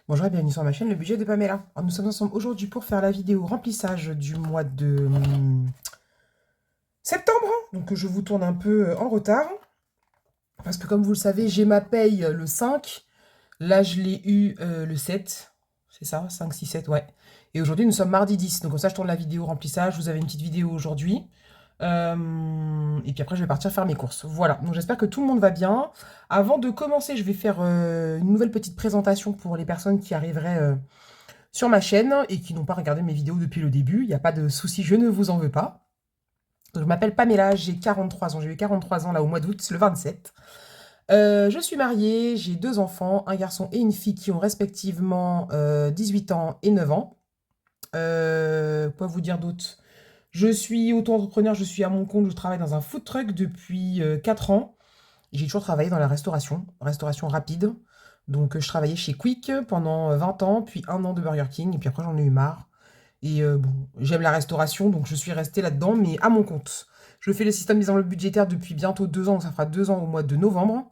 Bonjour et bienvenue sur ma chaîne Le Budget de Pamela. Alors, nous sommes ensemble aujourd'hui pour faire la vidéo remplissage du mois de septembre. Donc je vous tourne un peu en retard. Parce que comme vous le savez, j'ai ma paye le 5. Là, je l'ai eu le 7. C'est ça, 5, 6, 7, ouais. Et aujourd'hui, nous sommes mardi 10. Donc comme ça, je tourne la vidéo remplissage. Vous avez une petite vidéo aujourd'hui. Et puis après, je vais partir faire mes courses. Voilà, donc j'espère que tout le monde va bien. Avant de commencer, je vais faire une nouvelle petite présentation pour les personnes qui arriveraient sur ma chaîne et qui n'ont pas regardé mes vidéos depuis le début. Il n'y a pas de souci, je ne vous en veux pas. Donc, je m'appelle Pamela, j'ai 43 ans. J'ai eu 43 ans là au mois d'août, le 27. Je suis mariée, j'ai 2 enfants, un garçon et une fille qui ont respectivement 18 ans et 9 ans. Quoi vous dire d'autre? Je suis auto-entrepreneur, je suis à mon compte, je travaille dans un food truck depuis 4 ans. J'ai toujours travaillé dans la restauration rapide. Donc je travaillais chez Quick pendant 20 ans, puis un an de Burger King, et puis après j'en ai eu marre. Et bon, j'aime la restauration, donc je suis restée là-dedans, mais à mon compte. Je fais le système des enveloppes budgétaires depuis bientôt 2 ans, donc ça fera 2 ans au mois de novembre.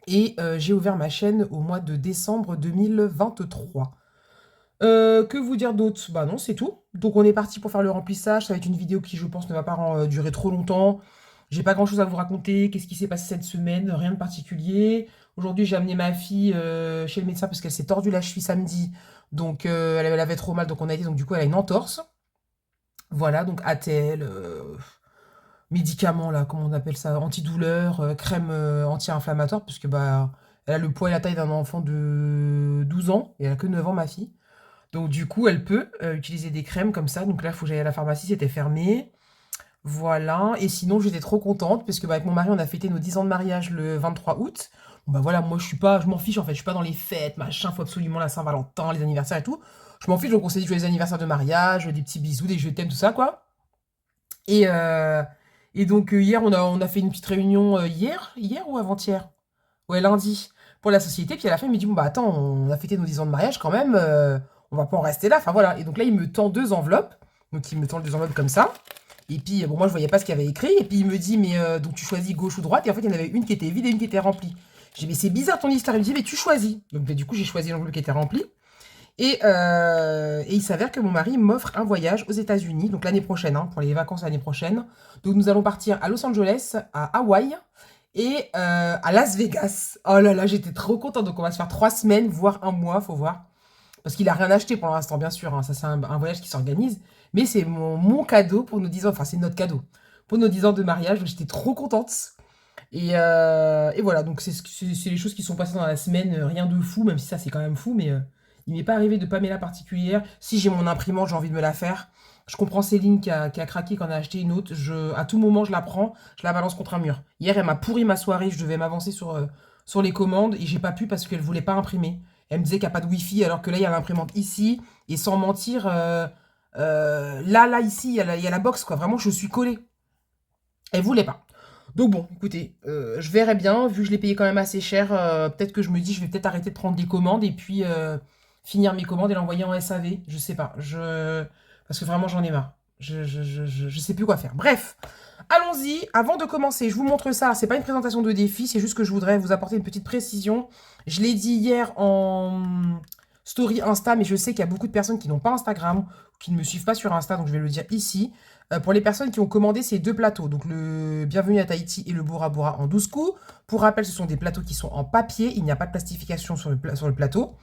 Et j'ai ouvert ma chaîne au mois de décembre 2023. Que vous dire d'autre? Bah non, c'est tout. Donc on est parti pour faire le remplissage. Ça va être une vidéo qui, je pense, ne va pas durer trop longtemps. J'ai pas grand-chose à vous raconter. Qu'est-ce qui s'est passé cette semaine? Rien de particulier. Aujourd'hui, j'ai amené ma fille chez le médecin parce qu'elle s'est tordue la cheville samedi. Donc elle avait trop mal, donc on a été. Donc du coup, elle a une entorse. Voilà, donc ATL, médicaments là, comment on appelle ça? Antidouleur, crème anti-inflammatoire, puisque bah elle a le poids et la taille d'un enfant de 12 ans. Et elle a que 9 ans, ma fille. Donc du coup, elle peut utiliser des crèmes comme ça. Donc là, il faut que j'aille à la pharmacie, c'était fermé. Voilà. Et sinon, j'étais trop contente parce que bah, avec mon mari, on a fêté nos 10 ans de mariage le 23 août. Bon, bah voilà, moi je suis pas, je m'en fiche en fait, je suis pas dans les fêtes, machin, faut absolument la Saint-Valentin, les anniversaires et tout. Je m'en fiche, donc on s'est dit joyeux anniversaire de mariage, des petits bisous, des je t'aime, tout ça quoi. Et, euh, et donc hier, on a fait une petite réunion hier ou avant-hier? Ouais, lundi, pour la société. Puis à la fin, il me dit, bon, bah attends, on a fêté nos 10 ans de mariage quand même, on va pas en rester là. Enfin voilà. Et donc là, il me tend 2 enveloppes. Donc il me tend 2 enveloppes comme ça. Et puis, bon, moi, je voyais pas ce qu'il y avait écrit. Et puis il me dit, mais donc tu choisis gauche ou droite. Et en fait, il y en avait une qui était vide et une qui était remplie. J'ai dit, mais c'est bizarre ton histoire. Il me dit, mais tu choisis. Donc bah, du coup, j'ai choisi l'enveloppe qui était remplie. Et il s'avère que mon mari m'offre un voyage aux États-Unis, donc l'année prochaine, hein, pour les vacances l'année prochaine. Donc nous allons partir à Los Angeles, à Hawaï et à Las Vegas. Oh là là, j'étais trop contente. Donc on va se faire 3 semaines, voire un mois, faut voir. Parce qu'il a rien acheté pour l'instant, bien sûr. Hein. Ça, c'est un voyage qui s'organise. Mais c'est mon cadeau pour nos 10 ans. Enfin, c'est notre cadeau. Pour nos 10 ans de mariage. J'étais trop contente. Et voilà, donc c'est les choses qui sont passées dans la semaine. Rien de fou, même si ça, c'est quand même fou. Mais il m'est pas arrivé de Pamela particulière. Si j'ai mon imprimante, j'ai envie de me la faire. Je comprends Céline qui a craqué, qui en a acheté une autre. À tout moment, je la prends, je la balance contre un mur. Hier, elle m'a pourri ma soirée. Je devais m'avancer sur les commandes et j'ai pas pu parce qu'elle voulait pas imprimer. Elle me disait qu'il n'y a pas de Wi-Fi alors que là, il y a l'imprimante ici. Et sans mentir, là, ici, il y a la box, quoi. Vraiment, je suis collée. Elle voulait pas. Donc bon, écoutez, je verrai bien, vu que je l'ai payé quand même assez cher, peut-être que je me dis, je vais peut-être arrêter de prendre des commandes et puis finir mes commandes et l'envoyer en SAV. Je sais pas, parce que vraiment j'en ai marre. Je sais plus quoi faire. Bref, allons-y. Avant de commencer, je vous montre ça. C'est pas une présentation de défi, c'est juste que je voudrais vous apporter une petite précision. Je l'ai dit hier en story Insta, mais je sais qu'il y a beaucoup de personnes qui n'ont pas Instagram, qui ne me suivent pas sur Insta, donc je vais le dire ici. Pour les personnes qui ont commandé ces 2 plateaux, donc le Bienvenue à Tahiti et le Bora Bora en 12 coups. Pour rappel, ce sont des plateaux qui sont en papier, il n'y a pas de plastification sur le plateau.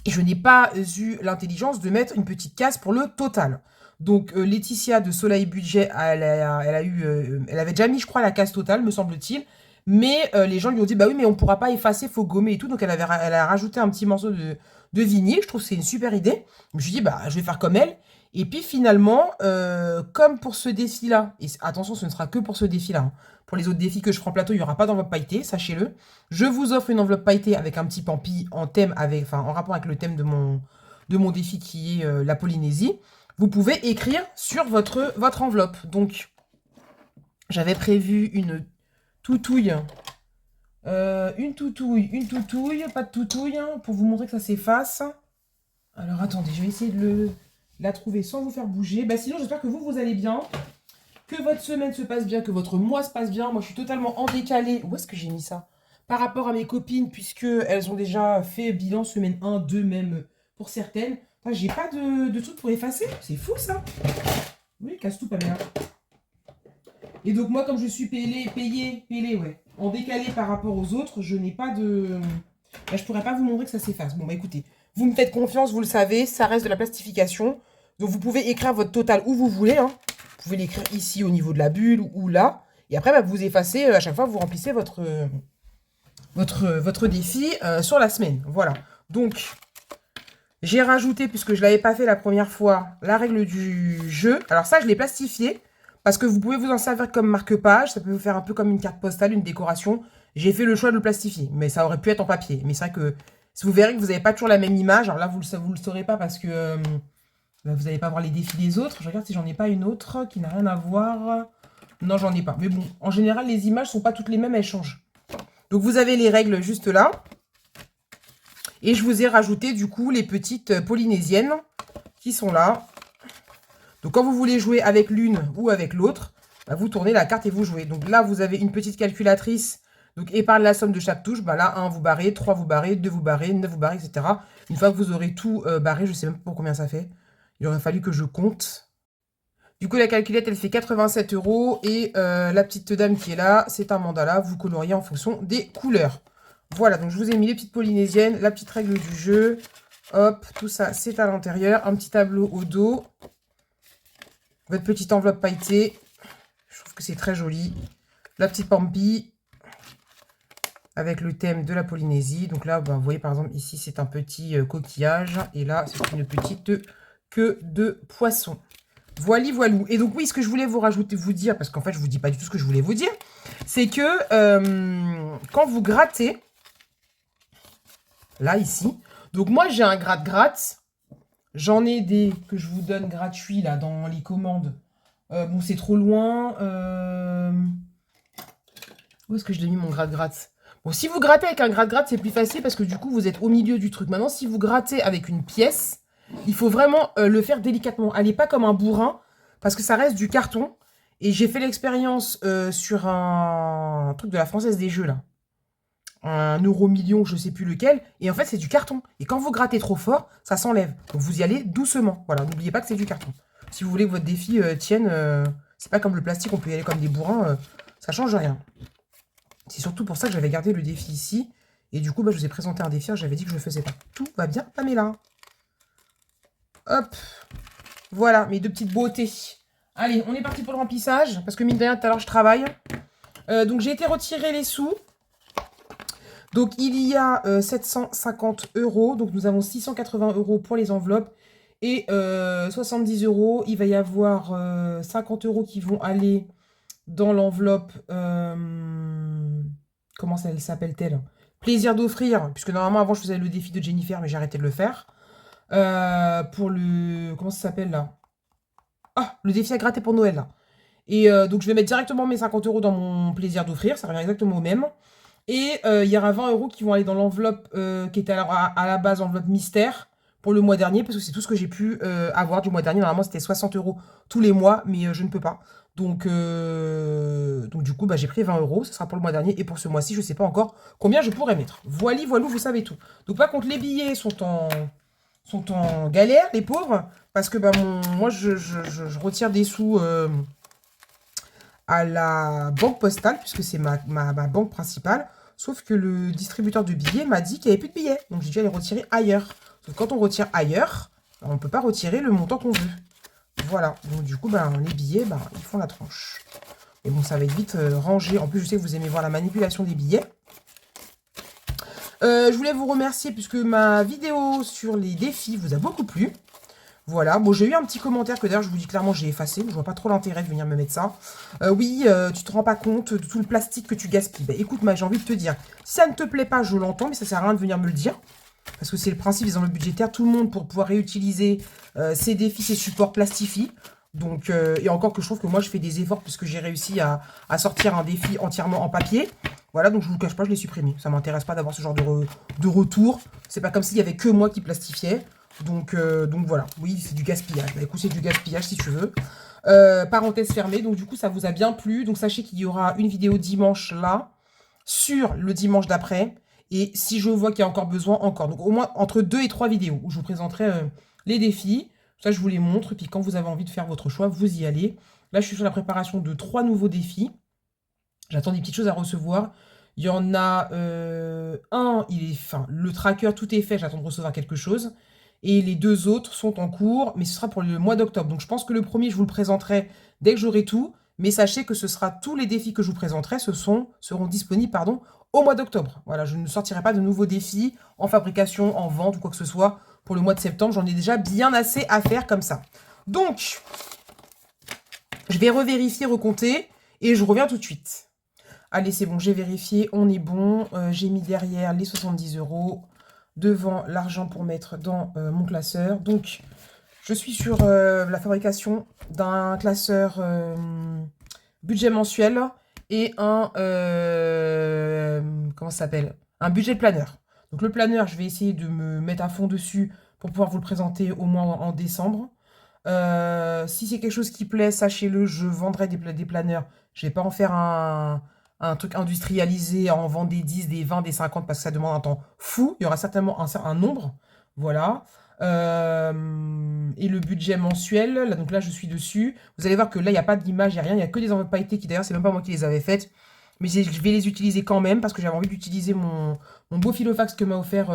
Et je n'ai pas eu l'intelligence de mettre une petite case pour le total. Donc Laetitia de Soleil Budget, elle avait déjà mis, je crois, la case totale, me semble-t-il. Mais les gens lui ont dit, bah oui, mais on ne pourra pas effacer, faut gommer et tout. Donc elle a rajouté un petit morceau de vinyle. Je trouve que c'est une super idée. Je me suis dit, bah je vais faire comme elle. Et puis finalement, comme pour ce défi-là, et attention, ce ne sera que pour ce défi-là. Hein. Pour les autres défis que je ferai en plateau, il n'y aura pas d'enveloppe pailletée, sachez-le. Je vous offre une enveloppe pailletée avec un petit pampi en thème, en rapport avec le thème de mon défi qui est la Polynésie. Vous pouvez écrire sur votre enveloppe. Donc, j'avais prévu une toutouille, pas de toutouille, hein, pour vous montrer que ça s'efface. Alors, attendez, je vais essayer de la trouver sans vous faire bouger. Bah, sinon, j'espère que vous allez bien, que votre semaine se passe bien, que votre mois se passe bien. Moi, je suis totalement en décalé. Où est-ce que j'ai mis ça? par rapport à mes copines, puisque elles ont déjà fait bilan semaine 1, 2 même pour certaines. Enfin, j'ai pas de truc pour effacer. C'est fou ça. Oui, casse tout, Pamela. Et donc moi, comme je suis payée, ouais, en décalé par rapport aux autres, je n'ai pas de... Bah, je pourrais pas vous montrer que ça s'efface. Bon, bah écoutez, vous me faites confiance, vous le savez, ça reste de la plastification. Donc vous pouvez écrire votre total où vous voulez. Hein. Vous pouvez l'écrire ici au niveau de la bulle ou là. Et après, bah, vous effacez à chaque fois, vous remplissez votre défi sur la semaine. Voilà. Donc, j'ai rajouté, puisque je ne l'avais pas fait la première fois, la règle du jeu. Alors ça, je l'ai plastifié. Parce que vous pouvez vous en servir comme marque-page. Ça peut vous faire un peu comme une carte postale, une décoration. J'ai fait le choix de le plastifier. Mais ça aurait pu être en papier. Mais c'est vrai que si vous verrez que vous n'avez pas toujours la même image. Alors là, vous ne le saurez pas parce que bah, vous n'allez pas voir les défis des autres. Je regarde si j'en ai pas une autre qui n'a rien à voir. Non, j'en ai pas. Mais bon, en général, les images sont pas toutes les mêmes. Elles changent. Donc vous avez les règles juste là. Et je vous ai rajouté du coup les petites polynésiennes qui sont là. Donc quand vous voulez jouer avec l'une ou avec l'autre, bah, vous tournez la carte et vous jouez. Donc là, vous avez une petite calculatrice. Donc épargne la somme de chaque touche. Bah, là, 1 vous barrez, 3 vous barrez, 2 vous barrez, 9 vous barrez, etc. Une fois que vous aurez tout barré, je ne sais même pas pour combien ça fait. Il aurait fallu que je compte. Du coup, la calculette, elle fait 87 €. Et la petite dame qui est là, c'est un mandala. Vous coloriez en fonction des couleurs. Voilà, donc je vous ai mis les petites polynésiennes, la petite règle du jeu. Hop, tout ça, c'est à l'intérieur. Un petit tableau au dos. Votre petite enveloppe pailletée. Je trouve que c'est très joli. La petite pampi. Avec le thème de la Polynésie. Donc là, ben, vous voyez par exemple, ici, c'est un petit coquillage. Et là, c'est une petite queue de poisson. Voili, voilou. Et donc oui, ce que je voulais vous dire, parce qu'en fait, je vous dis pas du tout ce que je voulais vous dire, c'est que quand vous grattez, là, ici, donc moi, j'ai un gratte-gratte. J'en ai des que je vous donne gratuits, là, dans les commandes. Bon, c'est trop loin. Où est-ce que je l'ai mis, mon gratte-gratte? Bon, si vous grattez avec un gratte-gratte, c'est plus facile parce que du coup, vous êtes au milieu du truc. Maintenant, si vous grattez avec une pièce, il faut vraiment le faire délicatement. Allez pas comme un bourrin parce que ça reste du carton. Et j'ai fait l'expérience sur un truc de la Française des Jeux, là. Un euro-million, je sais plus lequel. Et en fait, c'est du carton. Et quand vous grattez trop fort, ça s'enlève. Donc, vous y allez doucement. Voilà, n'oubliez pas que c'est du carton. Si vous voulez que votre défi tienne, c'est pas comme le plastique, on peut y aller comme des bourrins. Ça change rien. C'est surtout pour ça que j'avais gardé le défi ici. Et du coup, bah, je vous ai présenté un défi, j'avais dit que je le faisais pas. Tout va bien, Pamela. Hop. Voilà, mes deux petites beautés. Allez, on est parti pour le remplissage. Parce que mine de rien, tout à l'heure, je travaille. Donc, j'ai été retirer les sous. Donc, il y a 750 €. Donc, nous avons 680 € pour les enveloppes. Et 70 €. Il va y avoir 50 € qui vont aller dans l'enveloppe, comment ça s'appelle-t-elle? Plaisir d'offrir, puisque normalement avant je faisais le défi de Jennifer, mais j'ai arrêté de le faire. Pour le, comment ça s'appelle là? Ah, le défi à gratter pour Noël là. Et donc je vais mettre directement mes 50 € dans mon plaisir d'offrir, ça revient exactement au même. Et il y aura 20 € qui vont aller dans l'enveloppe qui était à la base enveloppe mystère pour le mois dernier, parce que c'est tout ce que j'ai pu avoir du mois dernier. Normalement c'était 60 € tous les mois, mais je ne peux pas. Donc du coup, bah, j'ai pris 20 €. Ce sera pour le mois dernier. Et pour ce mois-ci, je ne sais pas encore combien je pourrais mettre. Voili, voilou, vous savez tout. Donc par contre, les billets sont en galère, les pauvres. Parce que bah, moi, je retire des sous à la banque postale, puisque c'est ma banque principale. Sauf que le distributeur de billets m'a dit qu'il n'y avait plus de billets. Donc j'ai dû aller retirer ailleurs. Donc quand on retire ailleurs, on ne peut pas retirer le montant qu'on veut. Voilà, donc du coup, ben, les billets, ben, ils font la tranche. Et bon, ça va être vite rangé. En plus, je sais que vous aimez voir la manipulation des billets. Je voulais vous remercier puisque ma vidéo sur les défis vous a beaucoup plu. Voilà, bon, j'ai eu un petit commentaire que d'ailleurs, je vous dis clairement, j'ai effacé. Je vois pas trop l'intérêt de venir me mettre ça. Oui, tu te rends pas compte de tout le plastique que tu gaspilles. Ben, écoute, j'ai envie de te dire, si ça ne te plaît pas, je l'entends, mais ça sert à rien de venir me le dire. Parce que c'est le principe des enveloppes budgétaires. Tout le monde, pour pouvoir réutiliser ses défis, ses supports, plastifie. Donc, et encore que je trouve que moi, je fais des efforts puisque j'ai réussi à sortir un défi entièrement en papier. Voilà, donc je vous le cache pas, je l'ai supprimé. Ça m'intéresse pas d'avoir ce genre de retour. C'est pas comme s'il y avait que moi qui plastifiais. Donc voilà, oui, c'est du gaspillage. Bah, écoute, c'est du gaspillage si tu veux. Parenthèse fermée, donc du coup, ça vous a bien plu. Donc sachez qu'il y aura une vidéo dimanche là. sur le dimanche d'après. Et si je vois qu'il y a encore besoin, encore. Donc au moins entre 2 et 3 vidéos où je vous présenterai les défis. Ça, je vous les montre. Et puis quand vous avez envie de faire votre choix, vous y allez. Là, je suis sur la préparation de 3 nouveaux défis. J'attends des petites choses à recevoir. Il y en a un, le tracker, tout est fait, j'attends de recevoir quelque chose. Et les 2 autres sont en cours, mais ce sera pour le mois d'octobre. Donc je pense que le premier, je vous le présenterai dès que j'aurai tout. Mais sachez que ce sera tous les défis que je vous présenterai, seront disponibles au mois d'octobre. Voilà, je ne sortirai pas de nouveaux défis en fabrication, en vente ou quoi que ce soit pour le mois de septembre. J'en ai déjà bien assez à faire comme ça. Donc, je vais revérifier, recompter et je reviens tout de suite. Allez, c'est bon, j'ai vérifié, on est bon. J'ai mis derrière les 70 €, devant l'argent pour mettre dans mon classeur. Donc, je suis sur la fabrication d'un classeur budget mensuel et un, comment ça s'appelle? Un budget planner. Donc, le planner, je vais essayer de me mettre à fond dessus pour pouvoir vous le présenter au moins en décembre. Si c'est quelque chose qui plaît, sachez-le, je vendrai des planeurs. Je ne vais pas en faire un truc industrialisé, en vendre des 10, des 20, des 50, parce que ça demande un temps fou. Il y aura certainement un nombre. Voilà. Et le budget mensuel, là, donc là, je suis dessus. Vous allez voir que là, il n'y a pas d'image, il n'y a rien. Il n'y a que des enveloppes pailletées qui, d'ailleurs, c'est même pas moi qui les avais faites. Mais je vais les utiliser quand même, parce que j'avais envie d'utiliser mon beau filofax que m'a offert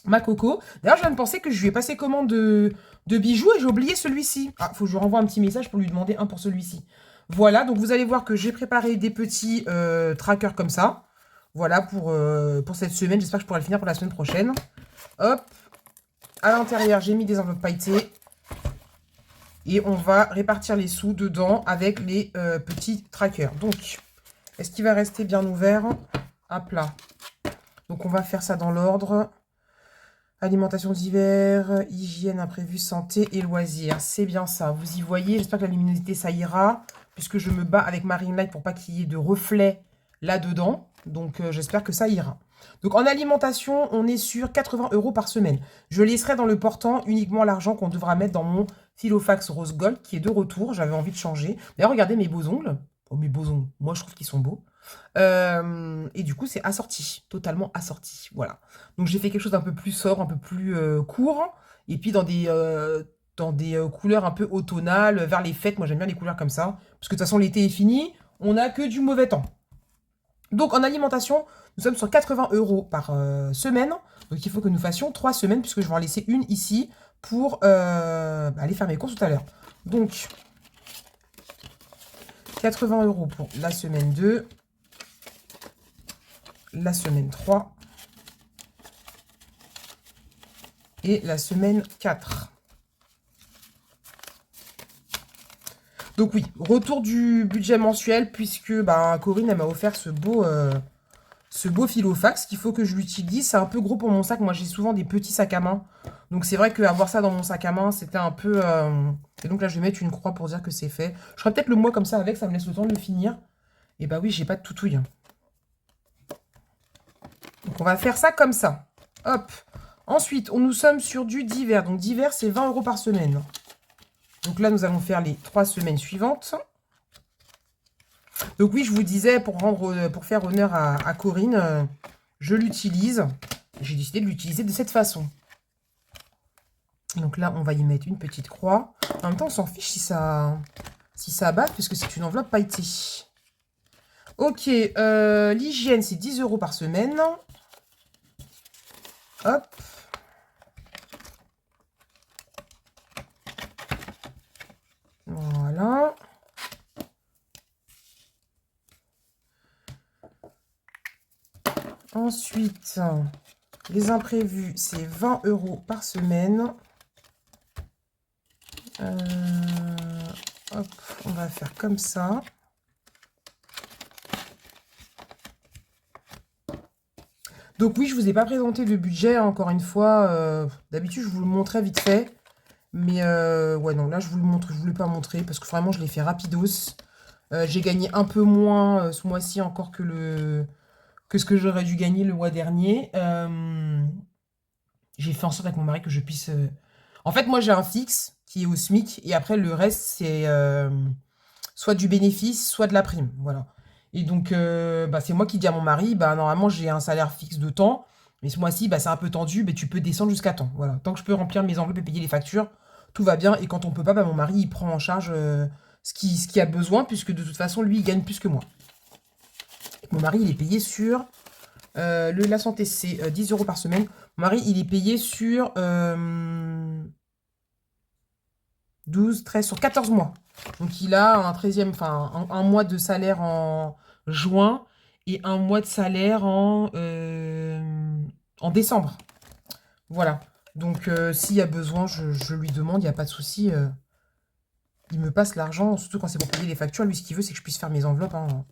ma coco. D'ailleurs, je viens de penser que je lui ai passé commande de bijoux et j'ai oublié celui-ci. Ah, faut que je lui renvoie un petit message pour lui demander un pour celui-ci. Voilà, donc vous allez voir que j'ai préparé des petits trackers comme ça. Voilà pour cette semaine. J'espère que je pourrai le finir pour la semaine prochaine. Hop. À l'intérieur, j'ai mis des enveloppes pailletées. Et on va répartir les sous dedans avec les petits trackers. Donc, est-ce qu'il va rester bien ouvert? À plat. Donc, on va faire ça dans l'ordre. Alimentation d'hiver, hygiène, imprévu, santé et loisirs. C'est bien ça. Vous y voyez. J'espère que la luminosité, ça ira. Puisque je me bats avec ma ring light pour pas qu'il y ait de reflets là-dedans. Donc, j'espère que ça ira. Donc, en alimentation, on est sur 80 € par semaine. Je laisserai dans le portant uniquement l'argent qu'on devra mettre dans mon Filofax Rose Gold qui est de retour. J'avais envie de changer. D'ailleurs, regardez mes beaux ongles. Oh, mes beaux ongles. Moi, je trouve qu'ils sont beaux. Et du coup, c'est assorti. Totalement assorti. Voilà. Donc, j'ai fait quelque chose d'un peu plus sobre, un peu plus court. Et puis, dans des couleurs un peu automnales, vers les fêtes. Moi, j'aime bien les couleurs comme ça. Parce que de toute façon, l'été est fini. On n'a que du mauvais temps. Donc, en alimentation, nous sommes sur 80 € par semaine. Donc, il faut que nous fassions 3 semaines, puisque je vais en laisser une ici pour aller faire mes courses tout à l'heure. Donc, 80 € pour la semaine 2, la semaine 3 et la semaine 4. Donc oui, retour du budget mensuel, puisque Corinne, elle m'a offert ce beau filofax qu'il faut que je l'utilise. C'est un peu gros pour mon sac. Moi, j'ai souvent des petits sacs à main. Donc, c'est vrai qu'avoir ça dans mon sac à main, c'était un peu... Et donc là, je vais mettre une croix pour dire que c'est fait. Je ferai peut-être le mois comme ça avec. Ça me laisse le temps de le finir. Et bah oui, j'ai pas de toutouille. Donc, on va faire ça comme ça. Hop. Ensuite, nous sommes sur du d'hiver. Donc, d'hiver, c'est 20 € par semaine. Donc là, nous allons faire les 3 semaines suivantes. Donc oui, je vous disais, pour faire honneur à Corinne, je l'utilise. J'ai décidé de l'utiliser de cette façon. Donc là, on va y mettre une petite croix. En même temps, on s'en fiche si ça bat, puisque c'est une enveloppe pailletée. Ok, l'hygiène, c'est 10 € par semaine. Hop. Voilà. Ensuite, les imprévus, c'est 20 € par semaine. Hop, on va faire comme ça. Donc oui, je ne vous ai pas présenté le budget, encore une fois. D'habitude, je vous le montrais vite fait. Mais ouais, non, là, je vous le montre. Je ne voulais pas montrer parce que vraiment, je l'ai fait rapidos. J'ai gagné un peu moins ce mois-ci encore que ce que j'aurais dû gagner le mois dernier. J'ai fait en sorte avec mon mari que je puisse... En fait, moi, j'ai un fixe qui est au SMIC. Et après, le reste, c'est soit du bénéfice, soit de la prime. Voilà. Et donc, bah, c'est moi qui dis à mon mari, bah, normalement, j'ai un salaire fixe de temps. Mais ce mois-ci, bah, c'est un peu tendu, mais tu peux descendre jusqu'à temps. Voilà. Tant que je peux remplir mes enveloppes et payer les factures, tout va bien. Et quand on peut pas, bah, mon mari, il prend en charge ce qui a besoin, puisque de toute façon, lui, il gagne plus que moi. Mon mari, il est payé sur... la santé, c'est 10 euros par semaine. Mon mari, il est payé sur 12, 13, sur 14 mois. Donc, il a un 13e, enfin, un mois de salaire en juin et un mois de salaire en décembre. Voilà. Donc, s'il y a besoin, je lui demande, il n'y a pas de souci. Il me passe l'argent, surtout quand c'est pour payer les factures. Lui, ce qu'il veut, c'est que je puisse faire mes enveloppes, hein.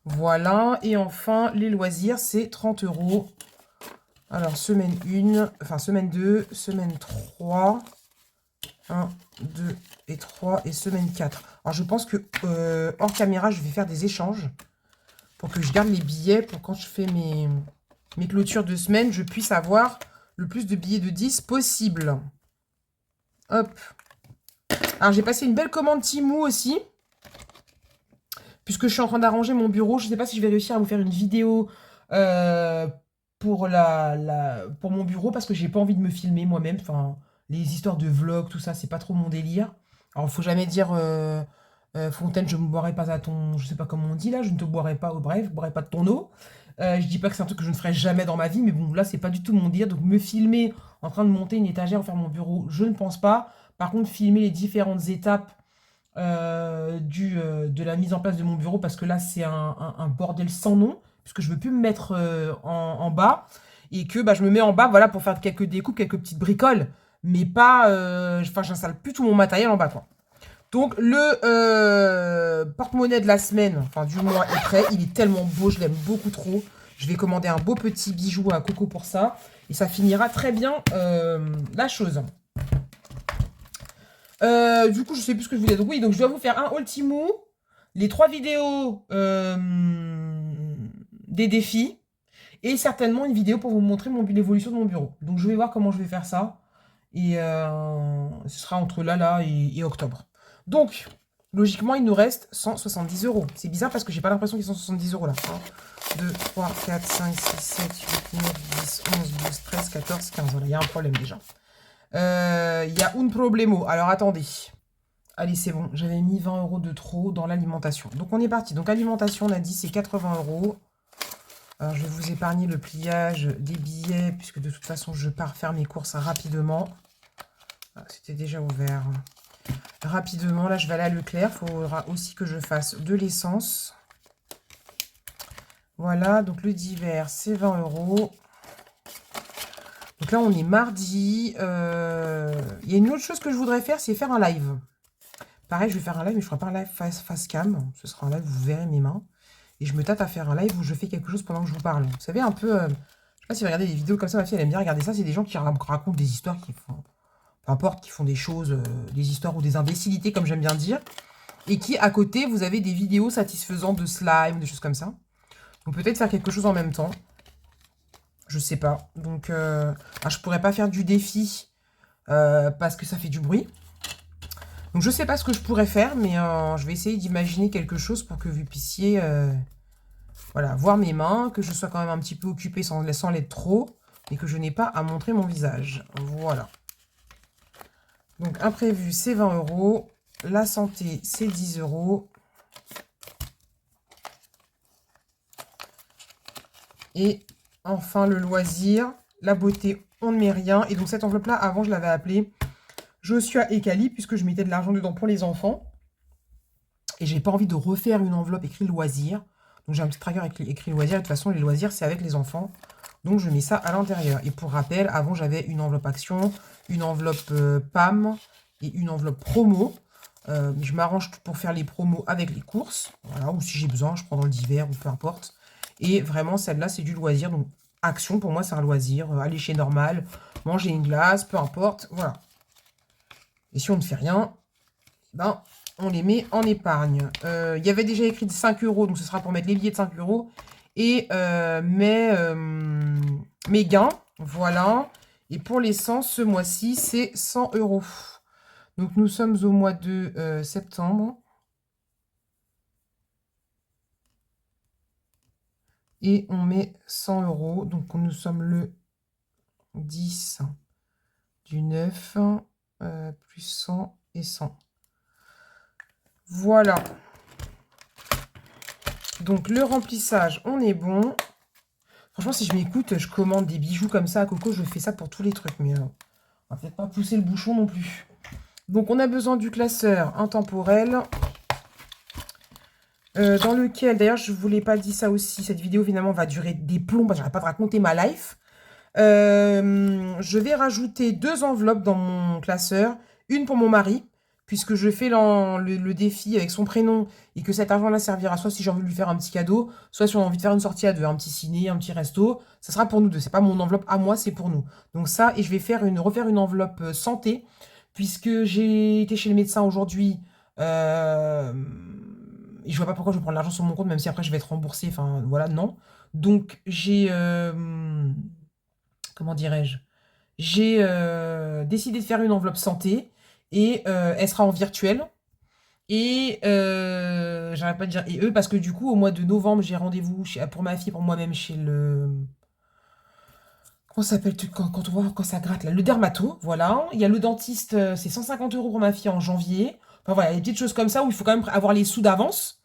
Voilà. Et enfin, les loisirs, c'est 30 euros. Alors, semaine 1, enfin, semaine 2, semaine 3. 1, 2 et 3 et semaine 4. Alors, je pense que hors caméra, je vais faire des échanges pour que je garde les billets pour quand je fais mes clôtures de semaine, je puisse avoir le plus de billets de 10 possible. Hop. Alors, j'ai passé une belle commande Temu aussi, puisque je suis en train d'arranger mon bureau. Je ne sais pas si je vais réussir à vous faire une vidéo pour, pour mon bureau, parce que j'ai pas envie de me filmer moi-même. Enfin, les histoires de vlog, tout ça, c'est pas trop mon délire. Alors, faut jamais dire Fontaine, je ne boirai pas à ton... Je sais pas comment on dit là, je ne te boirai pas, bref, je boirai pas de ton eau. Je dis pas que c'est un truc que je ne ferai jamais dans ma vie, mais bon, là, c'est pas du tout mon délire. Donc, me filmer en train de monter une étagère ou faire mon bureau, je ne pense pas. Par contre, filmer les différentes étapes de la mise en place de mon bureau, parce que là, c'est un bordel sans nom, puisque je veux plus me mettre en bas, et que bah, je me mets en bas, voilà, pour faire quelques découpes, quelques petites bricoles, mais pas... Enfin, j'installe plus tout mon matériel en bas, quoi. Donc, le porte-monnaie de la semaine, enfin du mois est prêt. Il est tellement beau, je l'aime beaucoup trop. Je vais commander un beau petit bijou à Coco pour ça. Et ça finira très bien la chose. Du coup, je sais plus ce que je voulais dire. Oui, donc je dois vous faire un haul Temu, les 3 vidéos des défis, et certainement une vidéo pour vous montrer l'évolution de mon bureau. Donc, je vais voir comment je vais faire ça. Et ce sera entre là et octobre. Donc, logiquement, il nous reste 170 euros. C'est bizarre parce que j'ai pas l'impression qu'ils sont 170 euros là. 1, 2, 3, 4, 5, 6, 7, 8, 9, 10, 11, 12, 13, 14, 15. Voilà, il y a un problème déjà. Il y a un problemo. Alors, attendez. Allez, c'est bon. J'avais mis 20 euros de trop dans l'alimentation. Donc, on est parti. Donc, alimentation, on a dit, c'est 80 euros. Alors, je vais vous épargner le pliage des billets, puisque de toute façon, je pars faire mes courses rapidement. Ah, c'était déjà ouvert. Rapidement, là, je vais aller à Leclerc. Il faudra aussi que je fasse de l'essence. Voilà, donc le divers, c'est 20 euros. Donc là, on est mardi. Il y a une autre chose que je voudrais faire, c'est faire un live. Pareil, je vais faire un live, mais je ne ferai pas un live face cam. Ce sera un live où vous verrez mes mains. Et je me tâte à faire un live où je fais quelque chose pendant que je vous parle. Vous savez, un peu... je ne sais pas si vous regardez des vidéos comme ça, ma fille, elle aime bien regarder ça. C'est des gens qui racontent des histoires qui font... Peu importe, qui font des choses, des histoires ou des imbécilités, comme j'aime bien dire. Et qui, à côté, vous avez des vidéos satisfaisantes de slime, des choses comme ça. Donc peut-être faire quelque chose en même temps. Je sais pas. Donc, je pourrais pas faire du défi parce que ça fait du bruit. Donc je sais pas ce que je pourrais faire, mais je vais essayer d'imaginer quelque chose pour que vous puissiez voilà, voir mes mains, que je sois quand même un petit peu occupée sans l'être trop, et que je n'ai pas à montrer mon visage. Voilà. Donc imprévu, c'est 20 euros. La santé, c'est 10 euros. Et enfin, le loisir, la beauté, on ne met rien. Et donc cette enveloppe-là, avant, je l'avais appelée Joshua et Cali, puisque je mettais de l'argent dedans pour les enfants. Et j'ai pas envie de refaire une enveloppe écrit loisir. Donc j'ai un petit tracker écrit loisir. Et de toute façon, les loisirs, c'est avec les enfants. Donc je mets ça à l'intérieur. Et pour rappel, avant, j'avais une enveloppe action, une enveloppe PAM et une enveloppe promo. Je m'arrange pour faire les promos avec les courses. Voilà, ou si j'ai besoin, je prends dans le divers ou peu importe. Et vraiment, celle-là, c'est du loisir. Donc, action, pour moi, c'est un loisir. Aller chez Normal, manger une glace, peu importe. Voilà. Et si on ne fait rien, ben, on les met en épargne. Il y avait déjà écrit 5 euros, donc ce sera pour mettre les billets de 5 euros. Et mes gains, voilà. Et pour l'essence, ce mois-ci, c'est 100 euros. Donc, nous sommes au mois de septembre. Et on met 100 €. Donc, nous sommes le 10 du 9, plus 100 et 100. Voilà. Donc, le remplissage, on est bon. Franchement, si je m'écoute, je commande des bijoux comme ça à Coco. Je fais ça pour tous les trucs. Mais on va peut-être pas pousser le bouchon non plus. Donc, on a besoin du classeur intemporel. Dans lequel, d'ailleurs, je ne vous l'ai pas dit ça aussi. Cette vidéo, finalement, va durer des plombs. Je n'arrête pas de raconter ma life. Je vais rajouter 2 enveloppes dans mon classeur. Une pour mon mari, puisque je fais le défi avec son prénom et que cet argent-là servira soit si j'ai envie de lui faire un petit cadeau, soit si on a envie de faire une sortie à deux, un petit ciné, un petit resto. Ça sera pour nous deux. C'est pas mon enveloppe à moi, c'est pour nous. Donc ça, et je vais refaire une enveloppe santé, puisque j'ai été chez le médecin aujourd'hui. Et je vois pas pourquoi je vais prendre l'argent sur mon compte, même si après je vais être remboursée. Enfin, voilà, non. Donc, j'ai... comment dirais-je? J'ai décidé de faire une enveloppe santé. Et elle sera en virtuel. Et j'arrête pas de dire et eux, parce que du coup, au mois de novembre, j'ai rendez-vous pour ma fille, pour moi-même, chez le... Comment ça s'appelle quand on voit quand ça gratte là? Le dermato, voilà. Il y a le dentiste, c'est 150 € pour ma fille en janvier. Enfin voilà, il y a des petites choses comme ça où il faut quand même avoir les sous d'avance.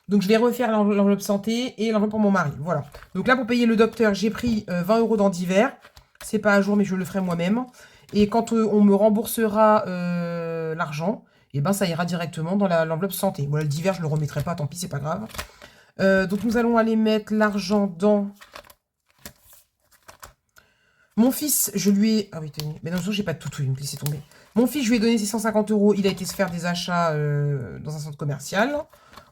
Donc, je vais refaire l'enveloppe santé et l'enveloppe pour mon mari. Voilà. Donc là, pour payer le docteur, j'ai pris 20 € dans divers. C'est pas à jour, mais je le ferai moi-même. Et quand on me remboursera l'argent, et ben, ça ira directement dans l'enveloppe santé. Voilà, le divers, je le remettrai pas, tant pis, c'est pas grave. Donc, nous allons aller mettre l'argent dans... Mon fils, je lui ai... Ah oui, tenez. Mais non, j'ai pas de toutou, donc laissez tomber. Mon fils, je lui ai donné ses 150 €. Il a été se faire des achats dans un centre commercial.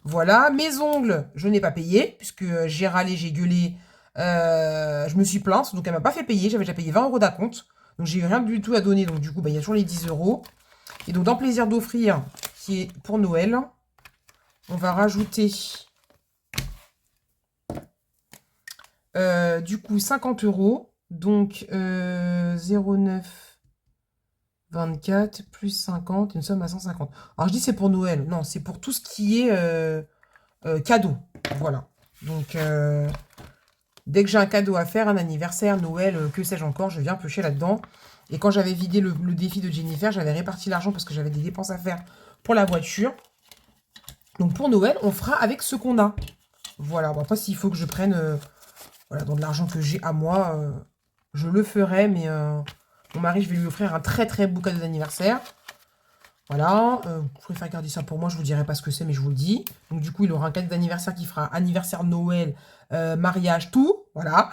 Voilà. Mes ongles, je n'ai pas payé, puisque j'ai râlé, j'ai gueulé. Je me suis plainte, donc elle m'a pas fait payer. J'avais déjà payé 20 € d'acompte. Donc j'ai rien du tout à donner. Donc du coup, bah, il y a toujours les 10 €. Et donc dans Plaisir d'offrir, qui est pour Noël, on va rajouter du coup 50 €. Donc 0,9... 24 plus 50, une somme à 150. Alors je dis c'est pour Noël. Non, c'est pour tout ce qui est cadeau. Voilà. Donc dès que j'ai un cadeau à faire, un anniversaire, Noël, que sais-je encore, je viens piocher là-dedans. Et quand j'avais vidé le défi de Jennifer, j'avais réparti l'argent parce que j'avais des dépenses à faire pour la voiture. Donc pour Noël, on fera avec ce qu'on a. Voilà. Bon, après, s'il faut que je prenne voilà, dans de l'argent que j'ai à moi, je le ferai, mais... mon mari, je vais lui offrir un très très beau cadeau d'anniversaire. Voilà. Vous pouvez faire garder ça pour moi. Je vous dirai pas ce que c'est, mais je vous le dis. Donc du coup, il aura un cadeau d'anniversaire qui fera anniversaire, Noël, mariage, tout. Voilà.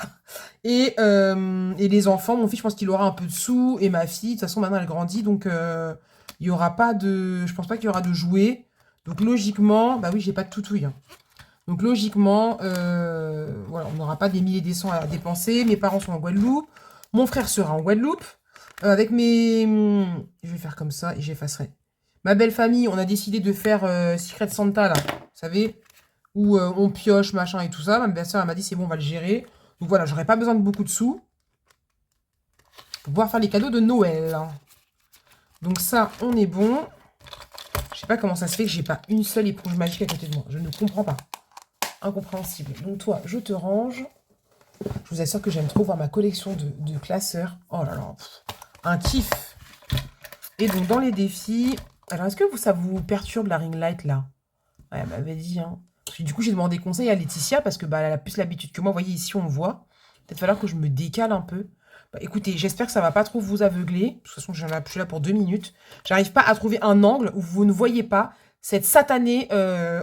Et les enfants, mon fils, je pense qu'il aura un peu de sous. Et ma fille, de toute façon, maintenant, elle grandit. Donc, il n'y aura pas de... Je pense pas qu'il y aura de jouets. Donc logiquement... Bah oui, j'ai pas de toutouille. Hein. Donc logiquement, voilà, on n'aura pas des milliers des cents à dépenser. Mes parents sont en Guadeloupe. Mon frère sera en Guadeloupe. Avec mes... Je vais faire comme ça et j'effacerai. Ma belle famille, on a décidé de faire Secret Santa, là. Vous savez, où on pioche, machin et tout ça. Ma belle-sœur, elle m'a dit, c'est bon, on va le gérer. Donc voilà, j'aurai pas besoin de beaucoup de sous pour pouvoir faire les cadeaux de Noël. Donc ça, on est bon. Je sais pas comment ça se fait que j'ai pas une seule éponge magique à côté de moi. Je ne comprends pas. Incompréhensible. Donc toi, je te range. Je vous assure que j'aime trop voir ma collection de classeurs. Oh là là, un kiff. Et donc, dans les défis... Alors, est-ce que ça vous perturbe, la ring light, là? Ouais, elle m'avait dit, hein. Parce que, du coup, j'ai demandé conseil à Laetitia, parce que bah, elle a plus l'habitude que moi. Vous voyez, ici, on voit. Peut-être falloir que je me décale un peu. Bah, écoutez, j'espère que ça va pas trop vous aveugler. De toute façon, je suis là pour 2 minutes. J'arrive pas à trouver un angle où vous ne voyez pas cette satanée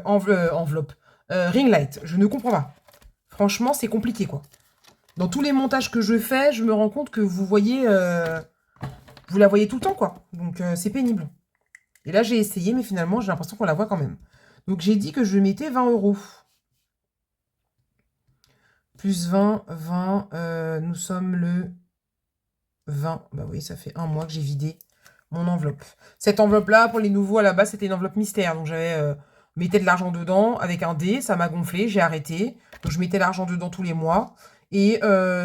enveloppe. Ring light. Je ne comprends pas. Franchement, c'est compliqué, quoi. Dans tous les montages que je fais, je me rends compte que vous voyez... vous la voyez tout le temps, quoi. Donc, c'est pénible. Et là, j'ai essayé, mais finalement, j'ai l'impression qu'on la voit quand même. Donc, j'ai dit que je mettais 20 €. Plus 20, 20. Nous sommes le 20. Bah oui, ça fait un mois que j'ai vidé mon enveloppe. Cette enveloppe-là, pour les nouveaux, à la base, c'était une enveloppe mystère. Donc, j'avais... mettais de l'argent dedans avec un dé. Ça m'a gonflé, j'ai arrêté. Donc, je mettais l'argent dedans tous les mois. Et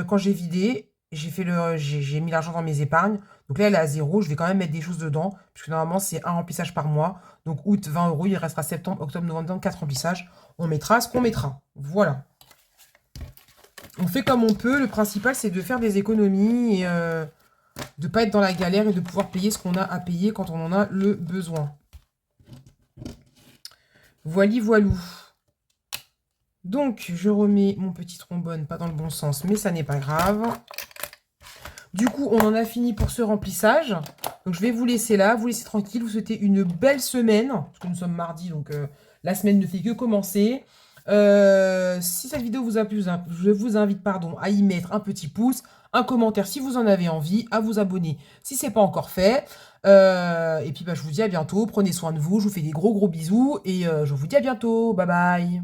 quand j'ai vidé, j'ai mis l'argent dans mes épargnes. Donc là, elle est à 0. Je vais quand même mettre des choses dedans. Puisque normalement, c'est un remplissage par mois. Donc août, 20 €. Il restera septembre, octobre, novembre, 4 remplissages. On mettra ce qu'on mettra. Voilà. On fait comme on peut. Le principal, c'est de faire des économies et de pas être dans la galère et de pouvoir payer ce qu'on a à payer quand on en a le besoin. Voili voilou. Donc, je remets mon petit trombone, pas dans le bon sens, mais ça n'est pas grave. Du coup, on en a fini pour ce remplissage. Donc, je vais vous laisser là, vous laisser tranquille, vous souhaiter une belle semaine, parce que nous sommes mardi, donc la semaine ne fait que commencer. Si cette vidéo vous a plu, je vous invite à y mettre un petit pouce, un commentaire si vous en avez envie, à vous abonner si ce n'est pas encore fait. Et puis, je vous dis à bientôt, prenez soin de vous, je vous fais des gros bisous, et je vous dis à bientôt, bye bye.